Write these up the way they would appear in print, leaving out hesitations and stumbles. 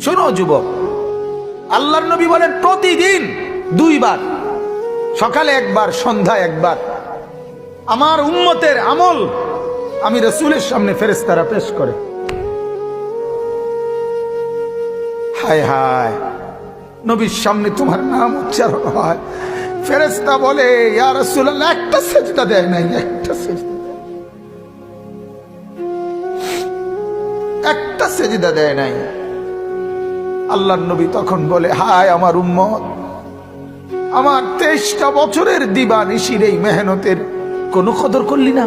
শোনো যুবক, আল্লাহর নবী বলেন প্রতিদিন 2 বার, সকালে একবার, সন্ধ্যায় একবার আমার উম্মতের আমল আমি রাসূলের সামনে ফেরেশতারা পেশ করে। হায় হায়, নবীর সামনে তোমার নাম উচ্চারণ হয়, ফেরেশতা বলে ইয়া রাসূলুল্লাহ একটা সিজদা দেয় নাই, একটা সিজদা দেয় নাই। আল্লাহর নবী তখন বলে হায় আমার উম্মত, আমার 23টা বছরের দিবানিশির এই মেহনতের কোনো কদর করলি না?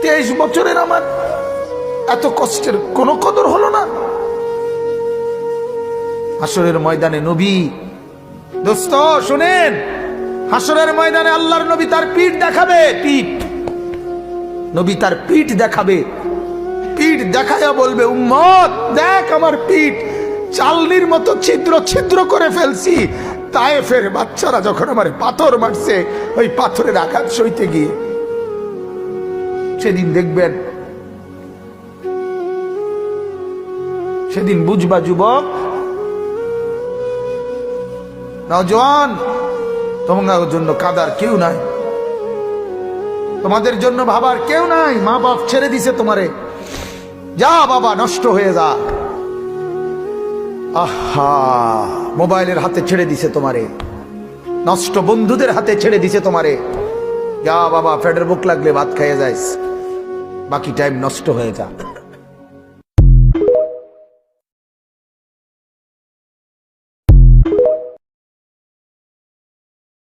23 বছরের আমার এত কষ্টের কোনো কদর হলো না? হাসরের ময়দানে নবী, দোস্ত শুনেন, হাসরের ময়দানে আল্লাহর নবী তার পিঠ দেখাবে, পিঠ, নবী তার পিঠ দেখাবে, পিঠ দেখায়া বলবে উম্মত দেখ আমার পিঠ চালনির মতো ছিদ্র ছিদ্র করে ফেলছি। তায়েফের বাচ্চারা যখন আমার পাথর মারছে, ওই পাথরের আঘাত সইতে গিয়ে। সেদিন দেখবেন, সেদিন বুঝবা যুবক, নওজোয়ান, তোমাদের জন্য কাদার কেউ নাই, তোমাদের জন্য ভাবার কেউ নাই। মা বাপ ছেড়ে দিছে তোমারে, যা বাবা নষ্ট হয়ে যা। আহা, মোবাইলের হাতে ছেড়ে দিছে তোমারে, নষ্ট বন্ধুদের হাতে ছেড়ে দিছে তোমারে, যা বাবা পেটের ভুক লাগলে ভাত খাইয়ে যাইস, বাকি টাইম নষ্ট হয়ে যা।